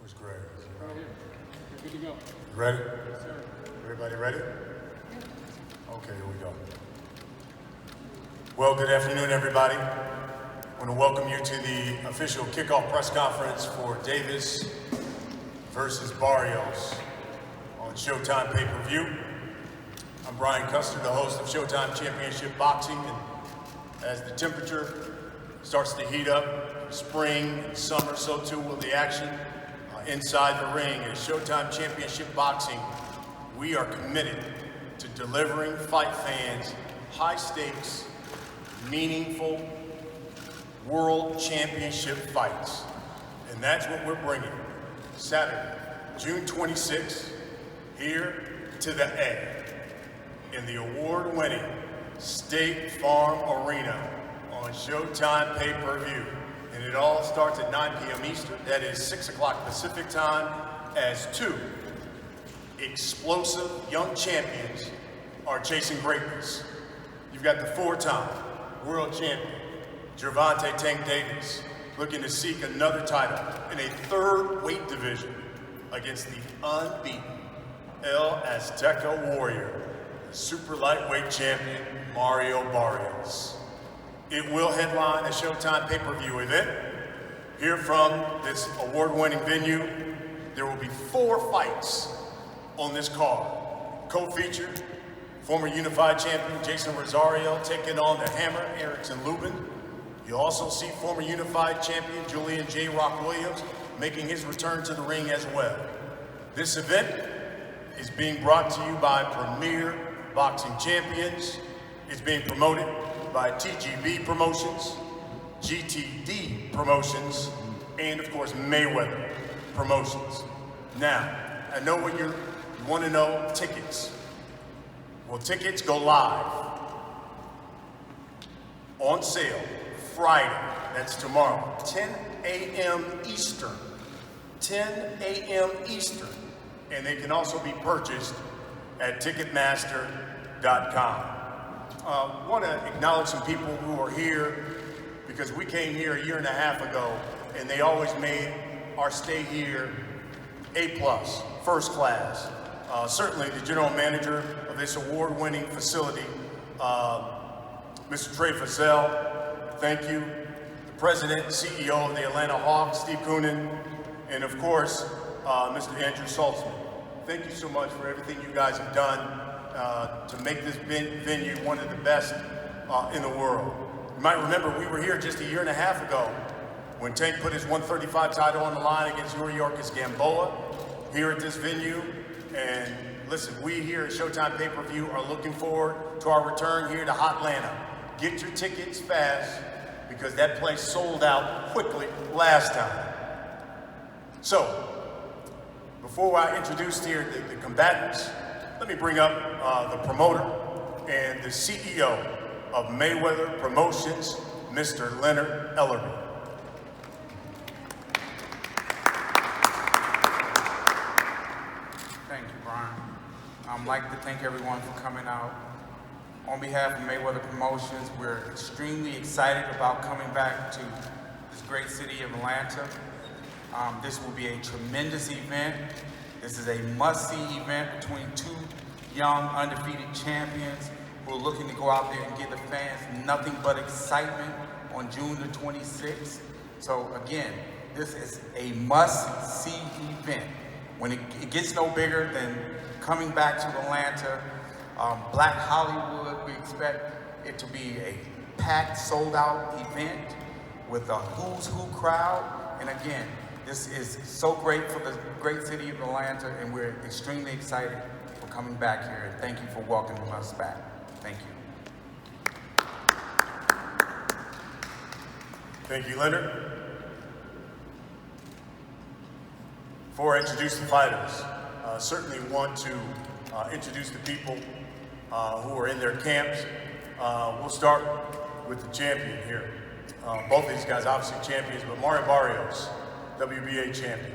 Where's Greg? Right here. We're good to go. You ready? Yes, sir. Everybody ready? Okay, here we go. Well, good afternoon, everybody. I want to welcome you to the official kickoff press conference for Davis versus Barrios on Showtime pay-per-view. I'm Brian Custer, the host of Showtime Championship Boxing, and as the temperature starts to heat up, spring and summer, so too will the action inside the ring. At Showtime Championship Boxing, we are committed to delivering fight fans high-stakes, meaningful world championship fights. And that's what we're bringing Saturday, June 26th, here to the A in the award-winning State Farm Arena on Showtime pay-per-view. And it all starts at 9 p.m. Eastern, that is 6 o'clock Pacific time, as two explosive young champions are chasing greatness. You've got the four-time world champion, Gervonta Davis, looking to seek another title in a third weight division against the unbeaten El Azteca Warrior, the super lightweight champion, Mario Barrios. It will headline a Showtime pay-per-view event. Here from this award-winning venue, there will be 4 fights on this card. Co-featured, former Unified champion Jason Rosario taking on the Hammer, Erickson Lubin. You'll also see former Unified champion Julian J. Rock Williams making his return to the ring as well. This event is being brought to you by Premier Boxing Champions. It's being promoted by TGB Promotions, GTD Promotions, and of course Mayweather Promotions. Now, I know what you want to know, tickets. Well, tickets go live on sale Friday, that's tomorrow, 10 a.m. Eastern, 10 a.m. Eastern, and they can also be purchased at Ticketmaster.com. I want to acknowledge some people who are here because we came here a year and a half ago and they always made our stay here A+, first class. Certainly the general manager of this award-winning facility, Mr. Trey Fazell, thank you. The president and CEO of the Atlanta Hawks, Steve Koonin, and of course, Mr. Andrew Saltzman. Thank you so much for everything you guys have done to make this venue one of the best in the world. You might remember we were here just a year and a half ago when Tank put his 135 title on the line against Yuriorkis Gamboa here at this venue. And listen, we here at Showtime Pay-Per-View are looking forward to our return here to Hotlanta. Get your tickets fast because that place sold out quickly last time. So, before I introduce here the combatants, let me bring up the promoter and the CEO of Mayweather Promotions, Mr. Leonard Ellerby. Thank you, Brian. I'd like to thank everyone for coming out. On behalf of Mayweather Promotions, we're extremely excited about coming back to this great city of Atlanta. This will be a tremendous event. This is a must-see event between two young, undefeated champions who are looking to go out there and give the fans nothing but excitement on June the 26th. So again, this is a must-see event. When it gets no bigger than coming back to Atlanta, Black Hollywood, we expect it to be a packed, sold-out event with a who's who crowd. And again, this is so great for the great city of Atlanta, and we're extremely excited for coming back here. And thank you for welcoming us back. Thank you. Thank you, Leonard. Before I introduce the fighters, I certainly want to introduce the people who are in their camps. We'll start with the champion here. Both of these guys obviously champions, but Mario Barrios, WBA champion.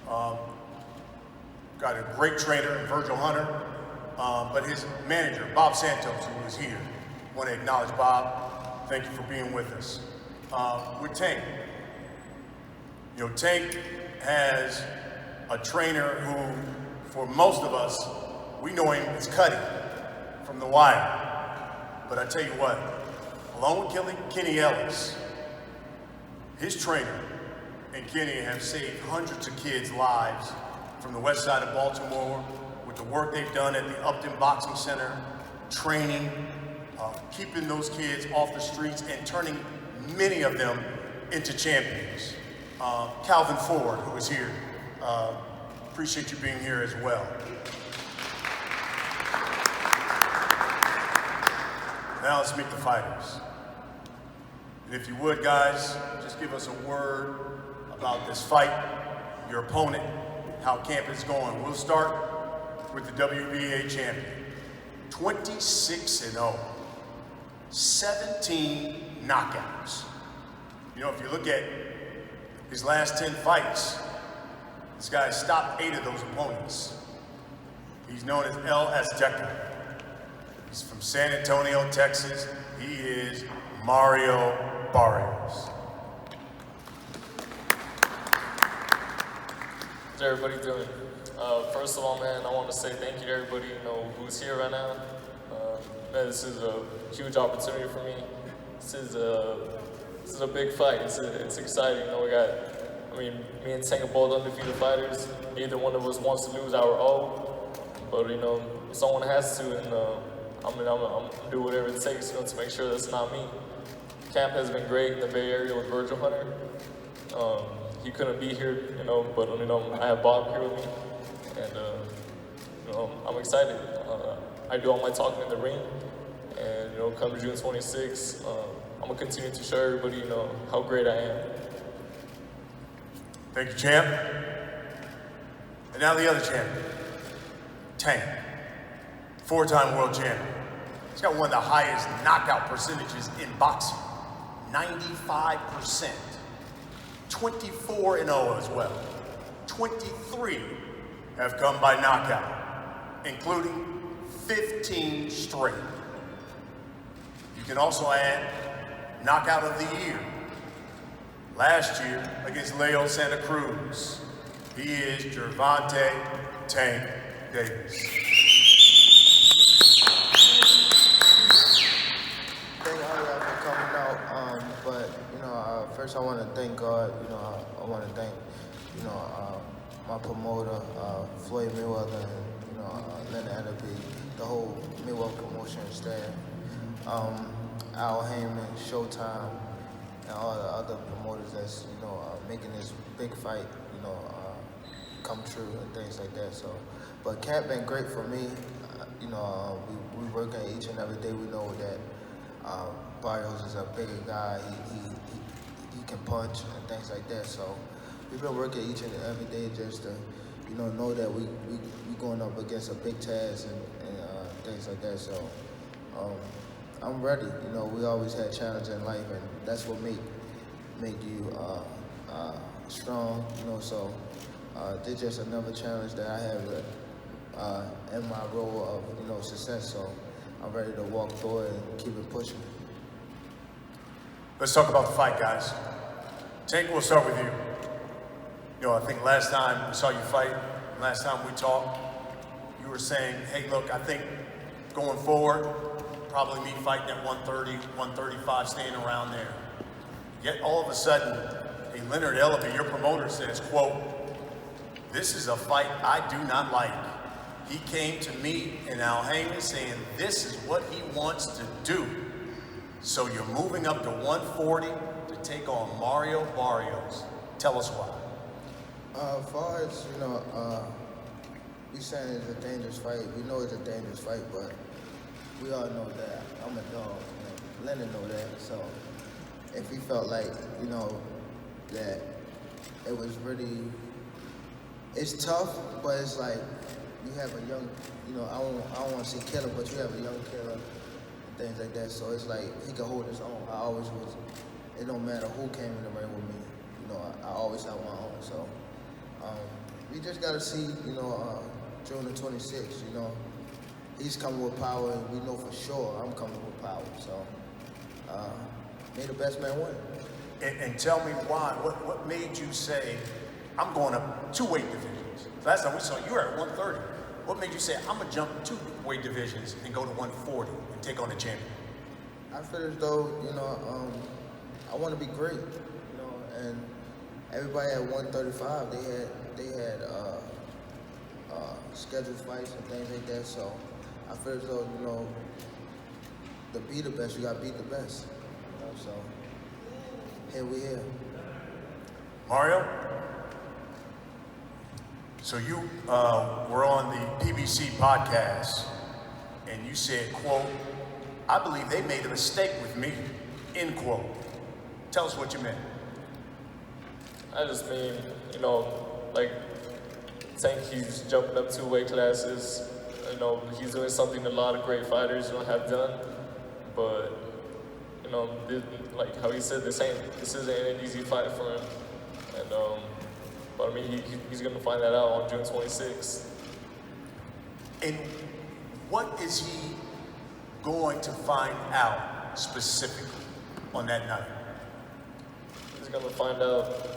Got a great trainer, Virgil Hunter, but his manager, Bob Santos, who is here. I want to acknowledge Bob. Thank you for being with us. With Tank. You know, Tank has a trainer who, for most of us, we know him as Cuddy from The Wire. But I tell you what, along with Kenny Ellis, his trainer and Kenny have saved hundreds of kids' lives from the west side of Baltimore with the work they've done at the Upton Boxing Center, training, keeping those kids off the streets and turning many of them into champions. Calvin Ford, who is here, appreciate you being here as well. Now let's meet the fighters. And if you would, guys, just give us a word about this fight, your opponent, how camp is going. We'll start with the WBA champion. 26-0, 17 knockouts. You know, if you look at his last 10 fights, this guy has stopped 8 of those opponents. He's known as El Azteca. He's from San Antonio, Texas. He is Mario Barrios. How's everybody doing? First of all, man, I want to say thank you to everybody who's here right now. Man, this is a huge opportunity for me. This is a big fight. It's exciting. Me and Tank are both undefeated fighters. Neither one of us wants to lose our O, but someone has to, and I'm gonna do whatever it takes, to make sure that's not me. Camp has been great in the Bay Area with Virgil Hunter. He couldn't be here, but I have Bob here with me, and I'm excited. I do all my talking in the ring, and come June 26th, I'm gonna continue to show everybody, how great I am. Thank you, champ. And now the other champion, Tank, 4-time world champion. He's got one of the highest knockout percentages in boxing, 95%. 24-0 as well. 23 have come by knockout, including 15 straight. You can also add knockout of the year. Last year against Leo Santa Cruz, he is Gervonta Tank Davis. Thank all y'all for coming out. First I want to thank God. I want to thank, my promoter, Floyd Mayweather, and Leonard Enderby, the whole Mayweather promotion staff, Al Heyman, Showtime, and all the other promoters that's making this big fight come true and things like that. So, but camp been great for me. We work at each and every day. We know that Barrios is a bigger guy. He can punch and things like that. So we've been working each and every day just to know that we going up against a big task and things like that. So I'm ready. We always had challenges in life, and that's what make you strong. So this just another challenge that I have in my role of success. So I'm ready to walk through it and keep it pushing. Let's talk about the fight, guys. Tank, we'll start with you. I think last time we saw you fight, last time we talked, you were saying, hey, look, I think going forward, probably me fighting at 130, 135, staying around there. Yet all of a sudden, hey, Leonard Enderby, your promoter, says, quote, this is a fight I do not like. He came to me and Al Heyman saying this is what he wants to do. So you're moving up to 140 to take on Mario Barrios. Tell us why. As far as, we saying it's a dangerous fight. We know it's a dangerous fight, but we all know that I'm a dog. Leonard know that. So if he felt like, that it was really, it's tough, but it's like you have a young, I don't want to say killer, but you have a young killer and things like that. So it's like he can hold his own. I always was. It don't matter who came in the ring with me. I always have my own. So we just gotta see, June the 26th. He's coming with power, and we know for sure I'm coming with power. So may the best man win. And tell me why. What made you say I'm going up 2 weight divisions. Last time we saw you were at 130. What made you say, I'm gonna jump 2 weight divisions and go to 140 and take on the champion? I feel as though, I want to be great, and everybody at 135, they had scheduled fights and things like that. So I feel as though, to be the best, you got to beat the best. So here we are. Mario? So you were on the PBC podcast, and you said, quote, I believe they made a mistake with me, end quote. Tell us what you meant. I just mean, like, Tank, he's jumping up 2 weight classes. He's doing something a lot of great fighters have done. But, like how he said, this isn't an easy fight for him. And, but I mean, he's going to find that out on June 26th. And what is he going to find out specifically on that night? He's going to find out,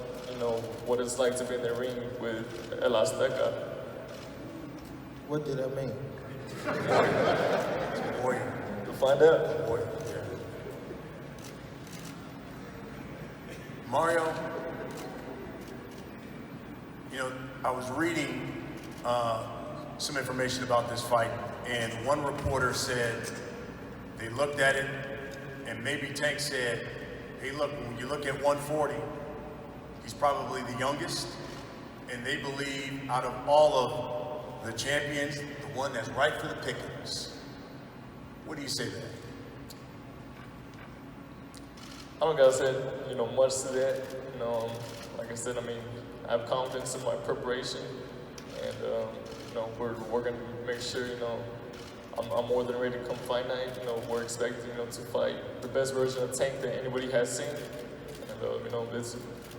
what it's like to be in the ring with El Azteca. What did that mean? Warrior. You'll find out. Warrior. Yeah. Mario, I was reading some information about this fight, and one reporter said they looked at it, and maybe Tank said, hey, look, when you look at 140, he's probably the youngest, and they believe out of all of the champions, the one that's right for the pickings. What do you say to that? I don't gotta say, much to that. Like I said, I have confidence in my preparation, and we're gonna make sure, I'm more than ready to come fight night. We're expecting, to fight the best version of Tank that anybody has seen, and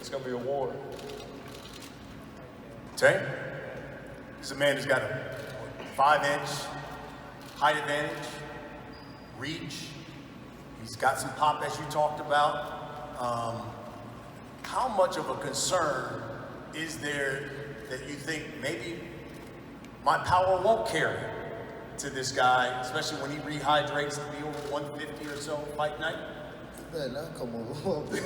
it's gonna be a war. Tank, he's a man who's got a 5-inch height advantage, reach. He's got some pop, as you talked about. How much of a concern is there that you think maybe my power won't carry to this guy, especially when he rehydrates to be over 150 or so fight night? Man, I'll come over. But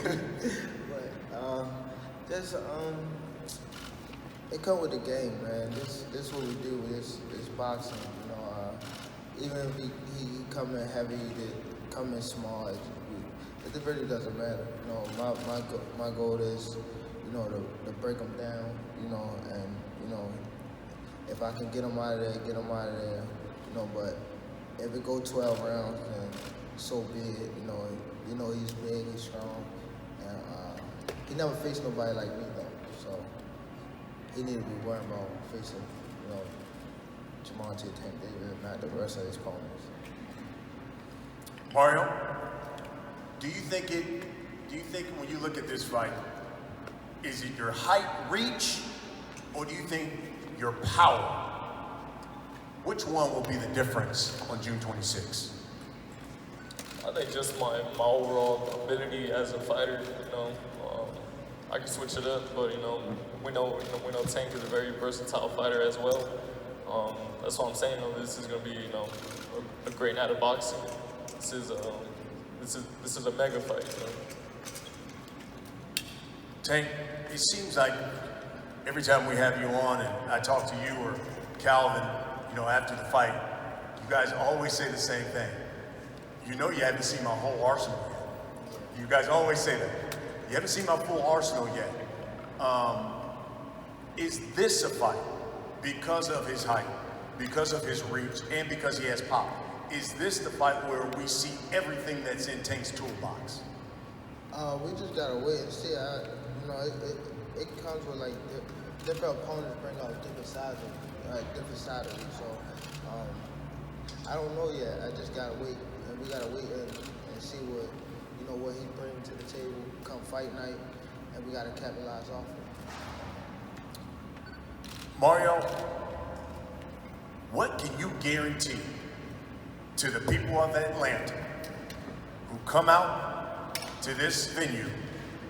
it come with the game, man. This what we do. This boxing. Even if he come in heavy, come in small, it really doesn't matter. My goal is, to break him down. And if I can get him out of there, get him out of there. But if it go 12 rounds, then so be it. He's big, he's strong, and he never faced nobody like me though. So he need to be worrying about facing, Gervonta Tank Davis, not the rest of his opponents. Mario, do you think when you look at this fight, is it your height, reach, or do you think your power? Which one will be the difference on June 26th? I think just my overall ability as a fighter. I can switch it up, but we know Tank is a very versatile fighter as well. That's what I'm saying. This is going to be a great night of boxing. This is a mega fight. Tank, it seems like every time we have you on and I talk to you or Calvin, after the fight, you guys always say the same thing. You haven't seen my whole arsenal yet. You guys always say that. You haven't seen my full arsenal yet. Is this a fight because of his height, because of his reach, and because he has pop? Is this the fight where we see everything that's in Tank's toolbox? We just gotta wait and see. It comes with different opponents bring out different sides of it. So I don't know yet. I just gotta wait, and we gotta wait and see what what he brings to the table come fight night, and we gotta capitalize off it. Mario, what can you guarantee to the people of Atlanta who come out to this venue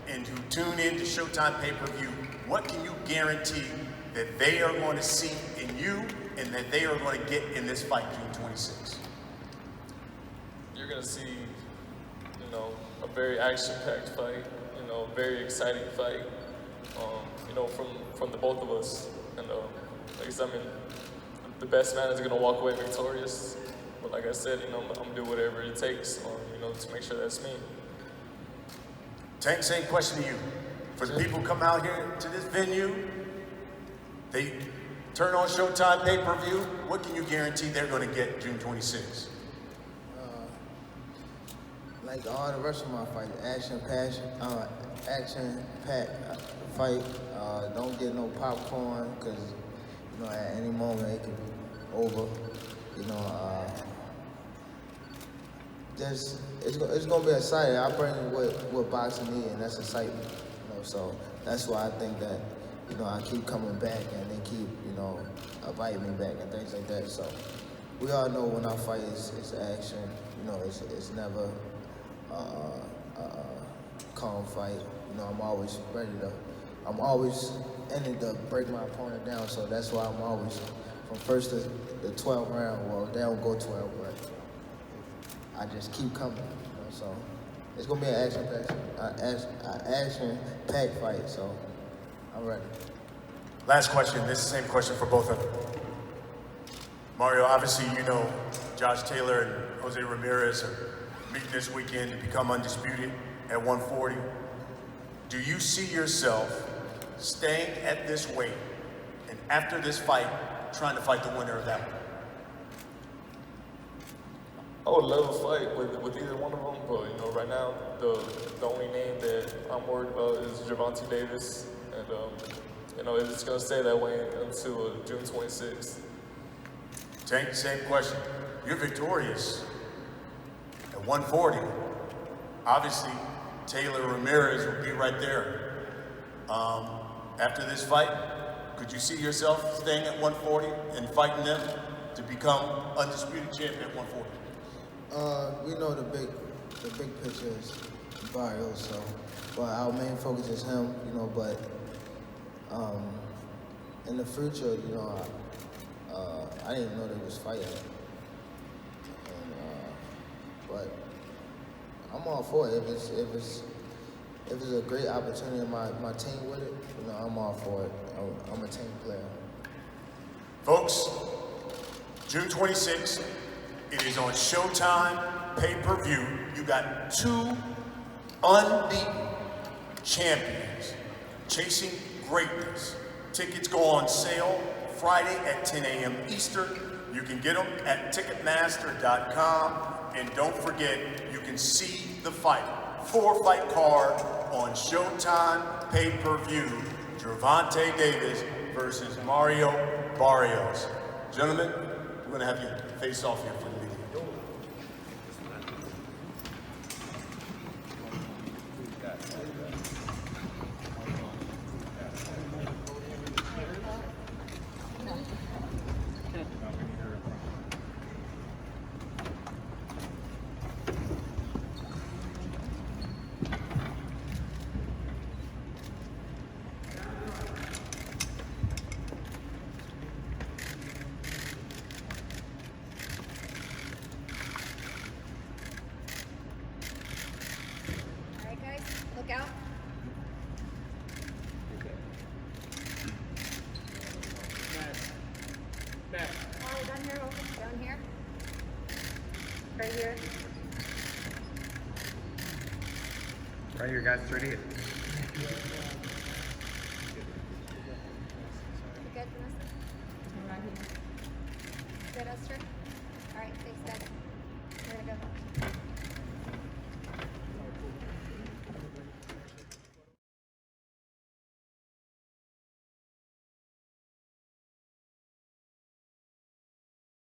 and who tune in to Showtime pay-per-view what can you guarantee that they are going to see in you and that they are going to get in this fight June 26th? You're gonna see, a very action-packed fight. A very exciting fight. From the both of us. And like I said, the best man is gonna walk away victorious. But like I said, I'm gonna do whatever it takes, to make sure that's me. Tank, same question to you. For the people who come out here to this venue, they turn on Showtime pay-per-view, what can you guarantee they're going to get June 26th? Like all the rest of my fights, action-packed fight. Don't get no popcorn, because, at any moment it can be over. It's gonna be exciting. I bring what boxing needs, and that's excitement. So that's why I think that I keep coming back, and they keep inviting me back and things like that. So we all know when I fight, it's action. It's never calm fight. I'm always ready to. I'm always in it to break my opponent down. So that's why I'm always from first to the 12th round. Well, they don't go 12, but I just keep coming. So it's gonna be an action-packed fight. So I'm ready. Last question. This is the same question for both of you. Mario, obviously Josh Taylor and Jose Ramirez are meeting this weekend to become undisputed at 140. Do you see yourself staying at this weight and after this fight trying to fight the winner of that one? I would love a fight with either one of them, but right now the only name that I'm worried about is Gervonta Davis, and it's gonna stay that way until June 26th. Tank, same question. You're victorious at 140. Obviously, Taylor Ramirez will be right there. After this fight, could you see yourself staying at 140 and fighting them to become undisputed champion at 140? We know the big picture is Barrios, but our main focus is him, but in the future, I didn't know they was fighting. But I'm all for it. If it's a great opportunity in my team with it, I'm all for it. I'm a team player. Folks, June 26th, it is on Showtime pay-per-view. You got two unbeaten champions chasing greatness. Tickets go on sale Friday at 10 a.m. Eastern. You can get them at Ticketmaster.com. And don't forget, you can see the fight. 4-fight card on Showtime pay-per-view. Gervonta Davis versus Mario Barrios. Gentlemen, we're gonna have you face off here for the video. Look out. Back. Oh, down here, over. Down here. Right here. Right here, guys. 38. You good, Vanessa? Right here. Good, Esther? All right, thanks, guys. We're gonna go.